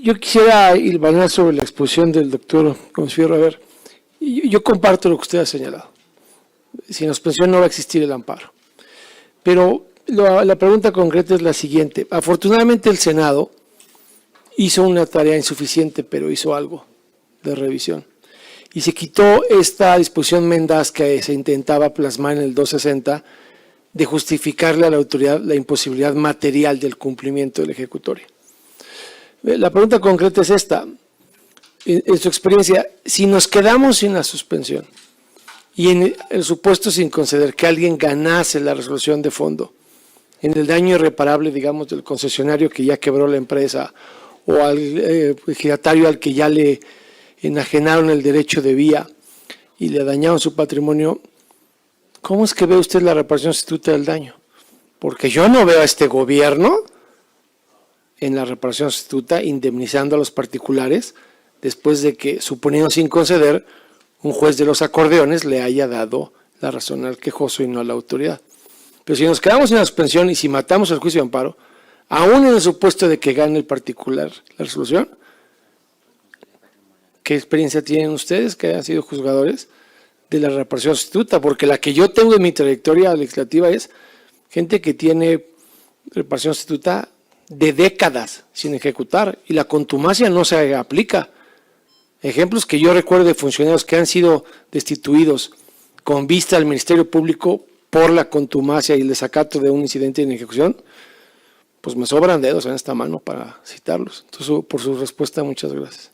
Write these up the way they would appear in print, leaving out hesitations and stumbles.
Yo quisiera hilvanar sobre la exposición del doctor Consuelo. A ver, yo comparto lo que usted ha señalado. Sin la suspensión no va a existir el amparo. Pero la pregunta concreta es la siguiente. Afortunadamente el Senado hizo una tarea insuficiente, pero hizo algo de revisión. Y se quitó esta disposición mendaz que se intentaba plasmar en el 260 de justificarle a la autoridad la imposibilidad material del cumplimiento del ejecutorio. La pregunta concreta es esta. En su experiencia, si nos quedamos sin la suspensión y en el supuesto sin conceder que alguien ganase la resolución de fondo, en el daño irreparable, digamos, del concesionario que ya quebró la empresa o al ejidatario al que ya le enajenaron el derecho de vía y le dañaron su patrimonio, ¿cómo es que ve usted la reparación sustituta del daño? Porque yo no veo a este gobierno en la reparación sustituta indemnizando a los particulares después de que, suponiendo sin conceder, un juez de los acordeones le haya dado la razón al quejoso y no a la autoridad. Pero si nos quedamos en la suspensión y si matamos el juicio de amparo, aún en el supuesto de que gane el particular la resolución, ¿qué experiencia tienen ustedes que han sido juzgadores de la reparación sustituta? Porque la que yo tengo en mi trayectoria legislativa es gente que tiene reparación sustituta de décadas sin ejecutar y la contumacia no se aplica. Ejemplos que yo recuerdo de funcionarios que han sido destituidos con vista al Ministerio Público por la contumacia y el desacato de un incidente en ejecución, pues me sobran dedos en esta mano para citarlos. Entonces, por su respuesta, muchas gracias.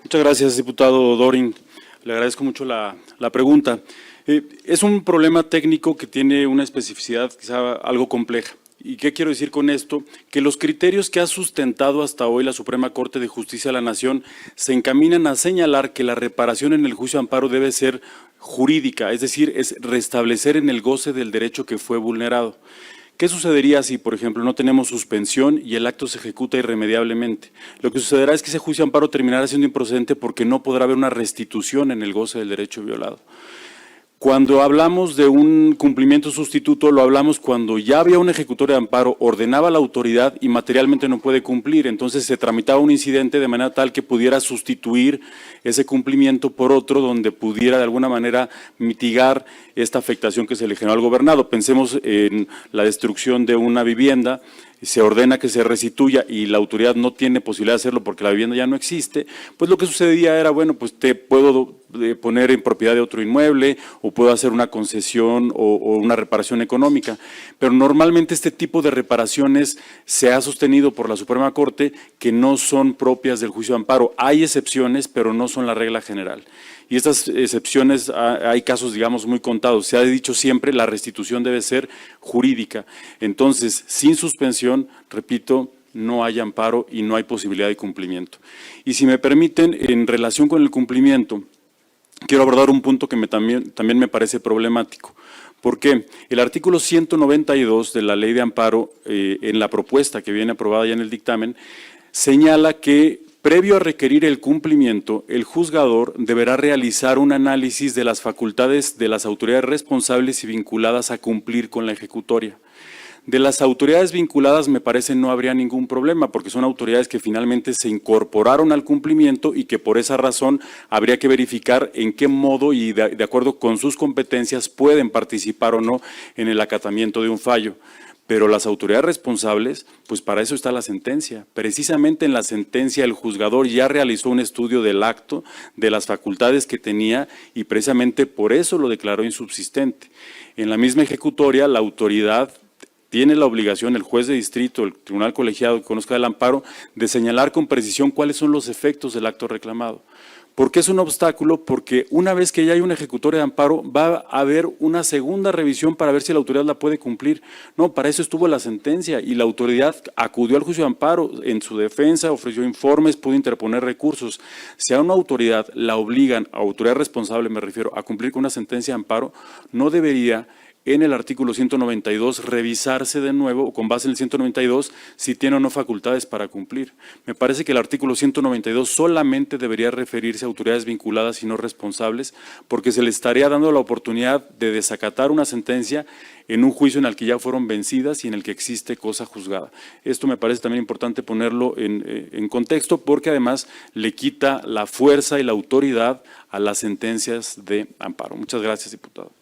Muchas gracias, diputado Dorin. Le agradezco mucho la pregunta. Es un problema técnico que tiene una especificidad quizá algo compleja. ¿Y qué quiero decir con esto? Que los criterios que ha sustentado hasta hoy la Suprema Corte de Justicia de la Nación se encaminan a señalar que la reparación en el juicio de amparo debe ser jurídica, es decir, es restablecer en el goce del derecho que fue vulnerado. ¿Qué sucedería si, por ejemplo, no tenemos suspensión y el acto se ejecuta irremediablemente? Lo que sucederá es que ese juicio de amparo terminará siendo improcedente porque no podrá haber una restitución en el goce del derecho violado. Cuando hablamos de un cumplimiento sustituto, lo hablamos cuando ya había un ejecutorio de amparo, ordenaba a la autoridad y materialmente no puede cumplir. Entonces se tramitaba un incidente de manera tal que pudiera sustituir ese cumplimiento por otro donde pudiera de alguna manera mitigar esta afectación que se le generó al gobernado. Pensemos en la destrucción de una vivienda, se ordena que se restituya y la autoridad no tiene posibilidad de hacerlo porque la vivienda ya no existe, pues lo que sucedía era, bueno, pues te puedo poner en propiedad de otro inmueble o puedo hacer una concesión o una reparación económica, pero normalmente este tipo de reparaciones se ha sostenido por la Suprema Corte que no son propias del juicio de amparo. Hay excepciones, pero no son la regla general. Y estas excepciones, hay casos, digamos, muy contados. Se ha dicho siempre, la restitución debe ser jurídica. Entonces, sin suspensión, repito, no hay amparo y no hay posibilidad de cumplimiento. Y si me permiten, en relación con el cumplimiento, quiero abordar un punto que también me parece problemático. ¿Por qué? El artículo 192 de la Ley de Amparo, en la propuesta que viene aprobada ya en el dictamen, señala que previo a requerir el cumplimiento, el juzgador deberá realizar un análisis de las facultades de las autoridades responsables y vinculadas a cumplir con la ejecutoria. De las autoridades vinculadas me parece no habría ningún problema porque son autoridades que finalmente se incorporaron al cumplimiento y que por esa razón habría que verificar en qué modo y de acuerdo con sus competencias pueden participar o no en el acatamiento de un fallo. Pero las autoridades responsables, pues para eso está la sentencia. Precisamente en la sentencia el juzgador ya realizó un estudio del acto, de las facultades que tenía y precisamente por eso lo declaró insubsistente. En la misma ejecutoria la autoridad tiene la obligación, el juez de distrito, el tribunal colegiado que conozca el amparo, de señalar con precisión cuáles son los efectos del acto reclamado. ¿Por qué es un obstáculo? Porque una vez que ya hay una ejecutoria de amparo, va a haber una segunda revisión para ver si la autoridad la puede cumplir. No, para eso estuvo la sentencia y la autoridad acudió al juicio de amparo en su defensa, ofreció informes, pudo interponer recursos. Si a una autoridad la obligan, a autoridad responsable me refiero, a cumplir con una sentencia de amparo, no debería en el artículo 192 revisarse de nuevo, con base en el 192, si tiene o no facultades para cumplir. Me parece que el artículo 192 solamente debería referirse a autoridades vinculadas y no responsables, porque se le estaría dando la oportunidad de desacatar una sentencia en un juicio en el que ya fueron vencidas y en el que existe cosa juzgada. Esto me parece también importante ponerlo en contexto, porque además le quita la fuerza y la autoridad a las sentencias de amparo. Muchas gracias, diputado.